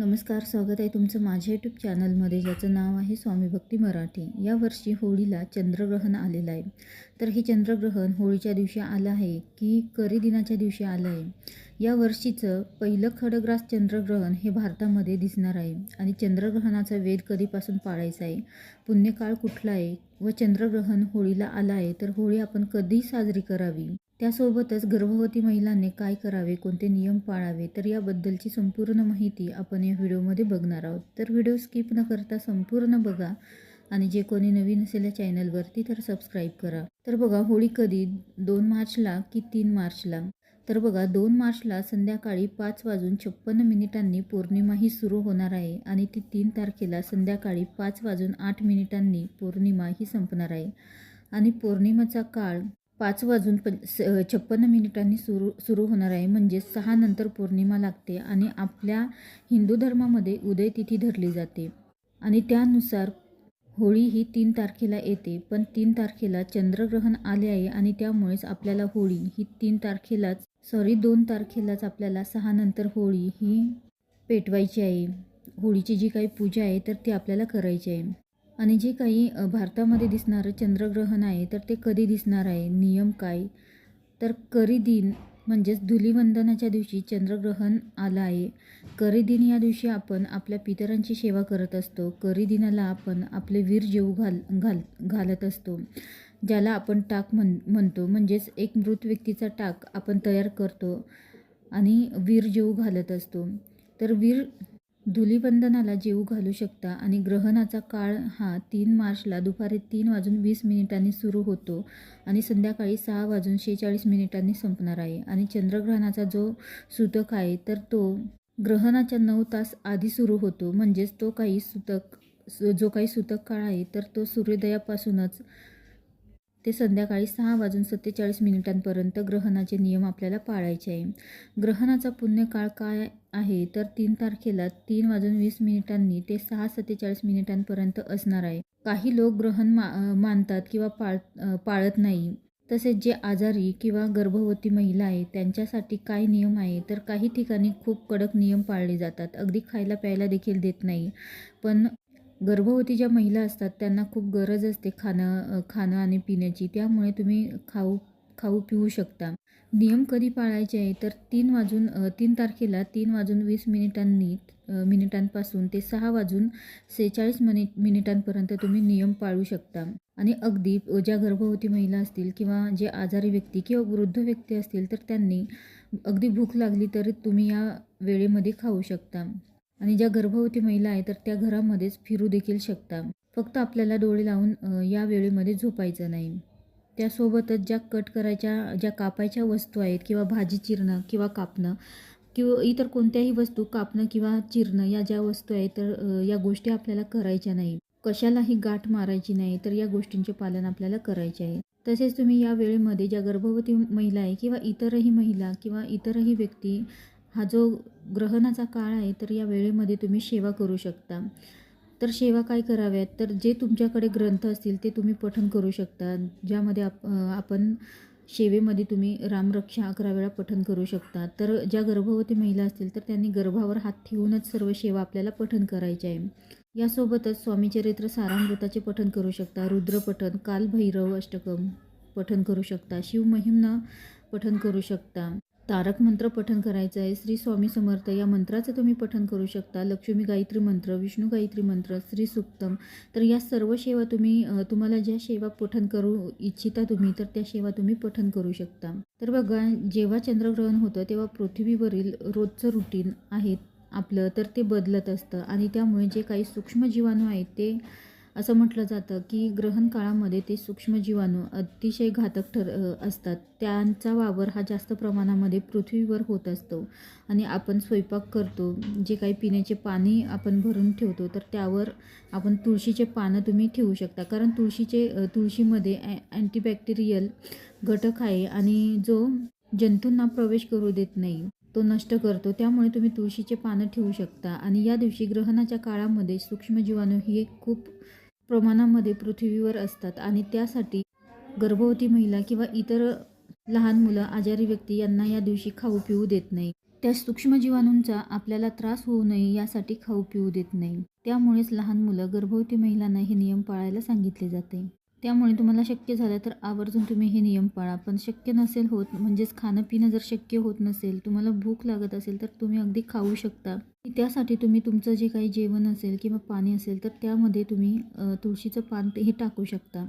नमस्कार, स्वागत आहे तुमचं माझ्या यूट्यूब चॅनलमध्ये, ज्याचं नाव आहे स्वामी भक्ती मराठी. यावर्षी होळीला चंद्रग्रहण आलेलं आहे. तर हे चंद्रग्रहण होळीच्या दिवशी आलं आहे की करी दिनाच्या दिवशी आलं आहे. या वर्षीचं पहिलं खडग्रास चंद्रग्रहण हे भारतामध्ये दिसणार आहे. आणि चंद्रग्रहणाचा वेध कधीपासून पाळायचा आहे, पुण्यकाळ कुठला आहे व चंद्रग्रहण होळीला आलं आहे तर होळी आपण कधी साजरी करावी, त्यासोबतच गर्भवती महिलांनी काय करावे, कोणते नियम पाळावे, तर याबद्दलची संपूर्ण माहिती आपण या व्हिडिओमध्ये बघणार आहोत. तर व्हिडिओ स्किप न करता संपूर्ण बघा आणि जे कोणी नवीन असेल या चॅनलवरती तर सबस्क्राईब करा. तर बघा, होळी कधी 2 मार्चला की 3 मार्चला? तर बघा, 2 मार्चला संध्याकाळी 5:56 पौर्णिमा ही सुरू होणार आहे आणि ती 3 तारखेला संध्याकाळी 5:08 पौर्णिमा ही संपणार आहे. आणि पौर्णिमेचा काळ 5:56 सुरू होणार आहे, म्हणजे 6 नंतर पौर्णिमा लागते. आणि आपल्या हिंदू धर्मामध्ये उदय तिथी धरली जाते आणि त्यानुसार होळी ही 3 तारखेला येते. पण 3 तारखेला चंद्रग्रहण आले आहे आणि त्यामुळेच आपल्याला होळी ही 2 तारखेलाच आपल्याला 6 नंतर होळी ही पेटवायची आहे. होळीची जी काही पूजा आहे तर ती आपल्याला करायची आहे. आणि जे काही भारतामध्ये दिसणारं चंद्रग्रहण आहे तर ते कधी दिसणार आहे, नियम काय? तर करी दिन म्हणजेच धुलीवंदनाच्या दिवशी चंद्रग्रहण आलं आहे. करी दिन या दिवशी आपण आपल्या पितरांची सेवा करत असतो. करी दिनाला आपण आपले वीर जेवू घालत असतो, ज्याला आपण टाक म्हणतो. म्हणजेच एक मृत व्यक्तीचा टाक आपण तयार करतो आणि वीर जेवू घालत असतो. तर वीर धुलीवंदनाला जेवू घालू शकता. आणि ग्रहणाचा काळ हा 3 मार्चला दुपारी 3:20 सुरू होतो आणि संध्याकाळी 6:46 संपणार आहे. आणि चंद्रग्रहणाचा जो सूतक आहे तर तो ग्रहणाच्या 9 तास आधी सुरू होतो. म्हणजेच जो काही सूतक काळ आहे तर तो सूर्योदयापासूनच ते संध्याकाळी 6:47 ग्रहणाचे नियम आपल्याला पाळायचे आहे. ग्रहणाचा पुण्यकाळ काय आहे तर 3 तारखेला 3:20 ते 6:47 असणार आहे. काही लोक ग्रहण मानतात किंवा पाळत नाही. तसेच जे आजारी किंवा गर्भवती महिला आहे त्यांच्यासाठी काय नियम आहे तर काही ठिकाणी खूप कडक नियम पाळले जातात. अगदी खायला प्यायला देखील देत नाही. पण गर्भवती ज्या महिला असतात त्यांना खूप गरज असते खाणं आणि पिण्याची, त्यामुळे तुम्ही खाऊ पिऊ शकता. नियम कधी पाळायचे आहे तर 3 तारखेला 3:20 मिनिटांपासून ते 6:46 तुम्ही नियम पाळू शकता. आणि अगदी ज्या गर्भवती महिला असतील किंवा जे आजारी व्यक्ती किंवा वृद्ध व्यक्ती असतील तर त्यांनी अगदी भूक लागली तरी तुम्ही या वेळेमध्ये खाऊ शकता. आणि ज्या गर्भवती महिला आहेत तर त्या घरामध्येच फिरू देखील शकता. फक्त आपल्याला डोळे लावून या वेळेमध्ये झोपायचं नाही. त्यासोबतच ज्या कापायच्या वस्तू आहेत किंवा भाजी चिरणं किंवा कापणं किंवा इतर कोणत्याही वस्तू कापणं किंवा चिरणं या ज्या वस्तू आहेत तर या गोष्टी आपल्याला करायच्या नाही. कशालाही गाठ मारायची नाही, तर या गोष्टींचे पालन आपल्याला करायचे आहे. तसेच तुम्ही या वेळेमध्ये ज्या गर्भवती महिला आहे किंवा इतरही महिला किंवा इतरही व्यक्ती, हा जो ग्रहणाचा काळ आहे तर या वेळेमध्ये तुम्ही सेवा करू शकता. तर सेवा काय कराव्यात तर जे तुमच्याकडे ग्रंथ असतील ते तुम्ही पठण करू शकता, ज्यामध्ये आपण सेवेमध्ये तुम्ही रामरक्षा 11 वेळा पठण करू शकता. तर ज्या गर्भवती महिला असतील तर त्यांनी गर्भावर हात ठेवूनच सर्व सेवा आपल्याला पठण करायचे आहे. यासोबतच स्वामीचरित्र सारामृताचे पठण करू शकता, रुद्रपठण, कालभैरव अष्टकम पठण करू शकता, शिवमहिम्न पठण करू शकता, तारक मंत्र पठण करायचं आहे, श्री स्वामी समर्थ या मंत्राचं तुम्ही पठण करू शकता, लक्ष्मी गायत्री मंत्र, विष्णू गायत्री मंत्र, श्री सुक्तम. तर या सर्व सेवा तुम्हाला ज्या सेवा पठण करू इच्छिता तुम्ही तर त्या सेवा तुम्ही पठण करू शकता. तर बघा, जेव्हा चंद्रग्रहण होतं तेव्हा पृथ्वीवरील रोजचं रुटीन आहे आपलं तर ते बदलत असतं. आणि त्यामुळे जे काही सूक्ष्म जीवाणू आहेत ते असं म्हटलं जातं की ग्रहण काळामध्ये ते सूक्ष्म जीवाणू अतिशय घातक असतात. त्यांचा वावर हा जास्त प्रमाणामध्ये पृथ्वीवर होत असतो. आणि आपण स्वयंपाक करतो, जे काही पिण्याचे पाणी आपण भरून ठेवतो तर त्यावर आपण तुळशीचे पानं तुम्ही ठेवू शकता. कारण तुळशीमध्ये अँटीबॅक्टेरियल घटक आहे आणि जो जंतूंना प्रवेश करू देत नाही, तो नष्ट करतो. त्यामुळे तुम्ही तुळशीचे पानं ठेवू शकता. आणि या दिवशी ग्रहणाच्या काळामध्ये सूक्ष्म जीवाणू हे खूप प्रमाणामध्ये पृथ्वीवर असतात आणि त्यासाठी गर्भवती महिला किंवा इतर लहान मुलं, आजारी व्यक्ती यांना या दिवशी खाऊ पिऊ देत नाही. त्या सूक्ष्म जीवाणूंचा आपल्याला त्रास होऊ नये यासाठी खाऊ पिऊ देत नाही. त्यामुळेच लहान मुलं, गर्भवती महिलांना हे नियम पाळायला सांगितले जाते. त्यामुळे तुम्हाला शक्य झालं तर आवर्जून तुम्ही हे नियम पाळा. पण शक्य नसेल होत, म्हणजेच खाणं पिणं जर शक्य होत नसेल, तुम्हाला भूक लागत असेल तर तुम्ही अगदी खाऊ शकता. त्यासाठी तुम्ही तुमचं जे काही जेवण असेल किंवा पाणी असेल तर त्यामध्ये तुम्ही तुळशीचं पान हे टाकू शकता.